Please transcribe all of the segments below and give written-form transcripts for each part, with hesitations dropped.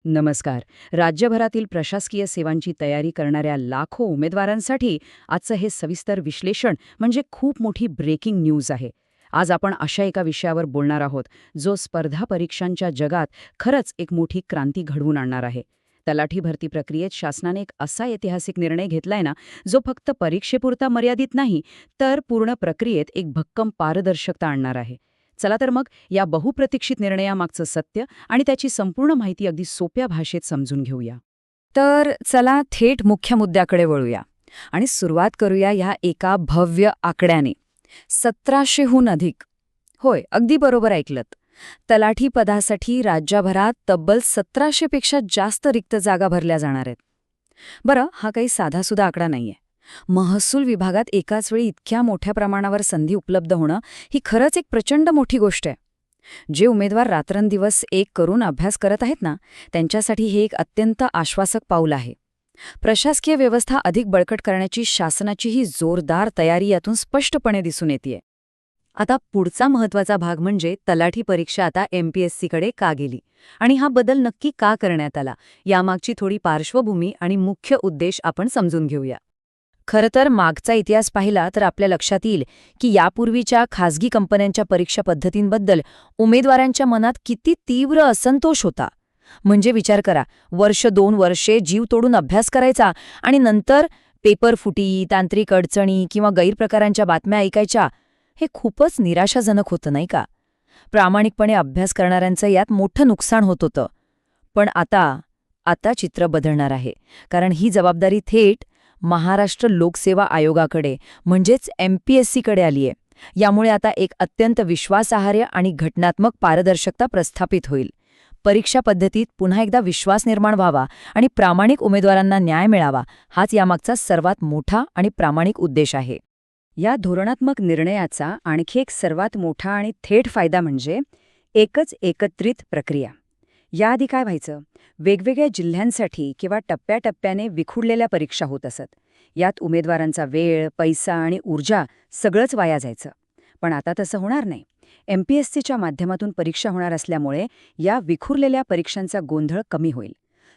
नमस्कार. राज्यभरातील प्रशासकीय सेवांची तयारी करणाऱ्या लाखो उमेदवारांसाठी आजचं हे सविस्तर विश्लेषण म्हणजे खूप मोठी ब्रेकिंग न्यूज आहे. आज आपण अशा एका विषयावर बोलणार आहोत जो स्पर्धा परीक्षांच्या जगात खरंच एक मोठी क्रांती घडवून आणणार आहे. तलाठी भरती प्रक्रियेत शासनाने एक असा ऐतिहासिक निर्णय घेतलाय ना, जो फक्त परीक्षेपुरता मर्यादित नाही, तर पूर्ण प्रक्रियेत एक भक्कम पारदर्शकता आणणार आहे. चला तर मग या बहुप्रतीक्षित निर्णयामागचं सत्य आणि त्याची संपूर्ण माहिती अगदी सोप्या भाषेत समजून घेऊया. तर चला थेट मुख्य मुद्द्याकडे वळूया आणि सुरुवात करूया ह्या एका भव्य आकड्याने. 1700हून अधिक. होय, अगदी बरोबर ऐकलत. तलाठी पदासाठी राज्यभरात तब्बल 1700 पेक्षा जास्त रिक्त जागा भरल्या जाणार आहेत. बरं, हा काही साधासुद्धा आकडा नाहीये. महसूल विभागात एकाच वेळी इतक्या मोठ्या प्रमाणावर संधी उपलब्ध होणं ही खरंच एक प्रचंड मोठी गोष्ट आहे. जे उमेदवार रात्रंदिवस एक करून अभ्यास करत आहेत ना, त्यांच्यासाठी हे एक अत्यंत आश्वासक पाऊल आहे. प्रशासकीय व्यवस्था अधिक बळकट करण्याची शासनाची ही जोरदार तयारी यातून स्पष्टपणे दिसून येते. आता पुढचा महत्त्वाचा भाग म्हणजे तलाठी परीक्षा आता MPSCकडे का गेली आणि हा बदल नक्की का करण्यात आला, यामागची थोडी पार्श्वभूमी आणि मुख्य उद्देश आपण समजून घेऊया. खरं तर मागचा इतिहास पाहिला तर आपल्या लक्षात येईल की यापूर्वीच्या खासगी कंपन्यांच्या परीक्षा पद्धतींबद्दल उमेदवारांच्या मनात किती तीव्र असंतोष होता. म्हणजे विचार करा, 1-2 वर्षे जीव तोडून अभ्यास करायचा आणि नंतर पेपर फुटी, तांत्रिक अडचणी किंवा गैरप्रकारांच्या बातम्या ऐकायच्या. हे खूपच निराशाजनक होतं, नाही का? प्रामाणिकपणे अभ्यास करणाऱ्यांचं यात मोठं नुकसान होत होतं. पण आता चित्र बदलणार आहे, कारण ही जबाबदारी थेट महाराष्ट्र लोकसेवा आयोगाकडे म्हणजेच MPSCकडे आलीय. यामुळे आता एक अत्यंत विश्वासार्ह आणि घटनात्मक पारदर्शकता प्रस्थापित होईल. परीक्षा पद्धतीत पुन्हा एकदा विश्वास निर्माण व्हावा आणि प्रामाणिक उमेदवारांना न्याय मिळावा, हाच यामागचा सर्वात मोठा आणि प्रामाणिक उद्देश आहे. या धोरणात्मक निर्णयाचा आणखी एक सर्वात मोठा आणि थेट फायदा म्हणजे एकच एकत्रित प्रक्रिया. याआधी काय व्हायचं, वेगवेगळ्या जिल्ह्यांसाठी किंवा टप्प्याटप्प्याने विखुरलेल्या परीक्षा होत असत. यात उमेदवारांचा वेळ, पैसा आणि ऊर्जा सगळंच वाया जायचं. पण आता तसं होणार नाही. MPSCच्या माध्यमातून परीक्षा होणार असल्यामुळे या विखुरलेल्या परीक्षांचा गोंधळ कमी होईल.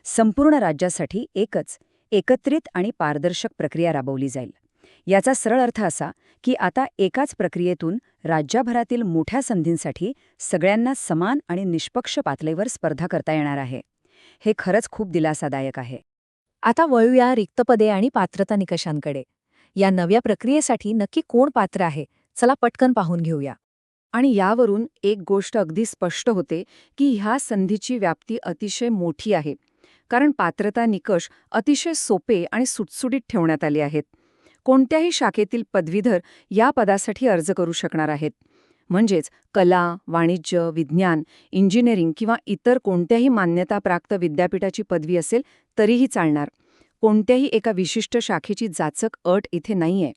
संपूर्ण राज्यासाठी एकच एकत्रित आणि पारदर्शक प्रक्रिया राबवली जाईल. याचा सरळ अर्थ असा की आता एकाच प्रक्रियेतून राज्यभरातील मोठ्या संधींसाठी सगळ्यांना समान आणि निष्पक्ष पातळीवर स्पर्धा करता येणार आहे. हे खरंच खूप दिलासादायक आहे. आता वळूया रिक्त पदे आणि पात्रता निकषांकडे. या नव्या प्रक्रियेसाठी नक्की कोण पात्र आहे, चला पटकन पाहून घेऊया. आणि यावरून एक गोष्ट अगदी स्पष्ट होते की ह्या संधीची व्याप्ती अतिशय मोठी आहे. कारण पात्रता निकष अतिशय सोपे आणि सुटसुटीत ठेवण्यात आले आहेत. कोणत्याही शाखेतील पदवीधर या पदासाठी अर्ज करू शकणार आहेत. म्हणजेच कला, वाणिज्य, विज्ञान, इंजिनिअरिंग किंवा इतर कोणत्याही मान्यताप्राप्त विद्यापीठाची पदवी असेल तरीही चालणार. कोणत्याही एका विशिष्ट शाखेची जाचक अट इथे नाहीये.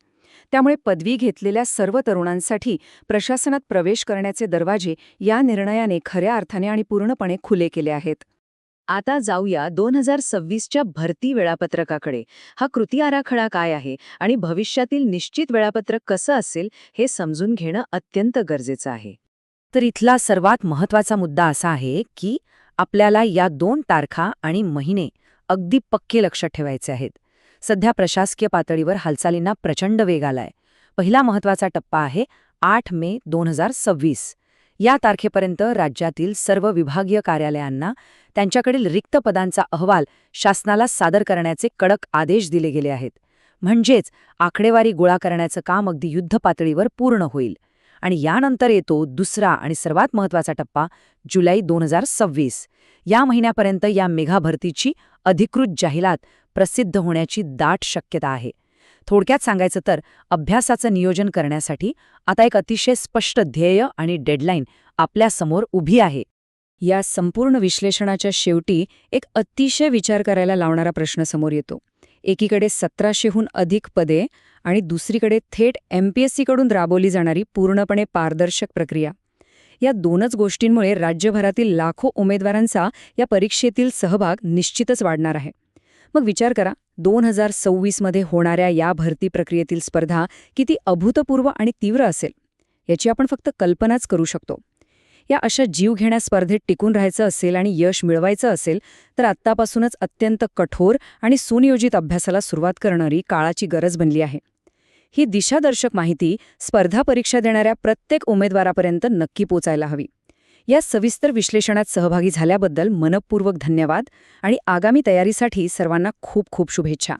त्यामुळे पदवी घेतलेल्या सर्व तरुणांसाठी प्रशासनात प्रवेश करण्याचे दरवाजे या निर्णयाने खऱ्या अर्थाने आणि पूर्णपणे खुले केले आहेत. आता जाऊया 2026च्या भरती वेळापत्रकाकडे. हा कृती आराखडा काय आहे आणि भविष्यातील निश्चित वेळापत्रक कसं असेल हे समजून घेणं अत्यंत गरजेचं आहे. तर इथला सर्वात महत्त्वाचा मुद्दा असा आहे की आपल्याला या 2 तारखा आणि महिने अगदी पक्के लक्षात ठेवायचे आहेत. सध्या प्रशासकीय पातळीवर हालचालींना प्रचंड वेग आलाय. पहिला महत्त्वाचा टप्पा आहे 8 मे 2026. या तारखेपर्यंत राज्यातील सर्व विभागीय कार्यालयांना त्यांच्याकडील रिक्त पदांचा अहवाल शासनाला सादर करण्याचे कडक आदेश दिले गेले आहेत. म्हणजेच आकडेवारी गोळा करण्याचं काम अगदी युद्धपातळीवर पूर्ण होईल. आणि यानंतर येतो दुसरा आणि सर्वात महत्त्वाचा टप्पा, जुलै 2026. या महिन्यापर्यंत या मेघा भरतीची अधिकृत जाहिरात प्रसिद्ध होण्याची दाट शक्यता आहे. थोडक्यात सांगायचं तर अभ्यासाचं नियोजन करण्यासाठी आता एक अतिशय स्पष्ट ध्येय आणि डेडलाईन आपल्यासमोर उभी आहे. या संपूर्ण विश्लेषणाच्या शेवटी एक अतिशय विचार करायला लावणारा प्रश्न समोर येतो. एकीकडे 1700हून अधिक पदे आणि दुसरीकडे थेट MPSCकडून राबवली जाणारी पूर्णपणे पारदर्शक प्रक्रिया. या दोनच गोष्टींमुळे राज्यभरातील लाखो उमेदवारांचा या परीक्षेतील सहभाग निश्चितच वाढणार आहे. मग विचार करा, 2026मध्ये होणाऱ्या या भरती प्रक्रियेतील स्पर्धा किती अभूतपूर्व आणि तीव्र असेल याची आपण फक्त कल्पनाच करू शकतो. या अशा जीवघेण्या स्पर्धेत टिकून राहायचं असेल आणि यश मिळवायचं असेल तर आत्तापासूनच अत्यंत कठोर आणि सुनियोजित अभ्यासाला सुरुवात करणारी काळाची गरज बनली आहे. ही दिशादर्शक माहिती स्पर्धा परीक्षा देणाऱ्या प्रत्येक उमेदवारापर्यंत नक्की पोचायला हवी. या सविस्तर विश्लेषणात सहभागी झाल्याबद्दल मनःपूर्वक धन्यवाद आणि आगामी तयारीसाठी सर्वांना खूप खूप शुभेच्छा.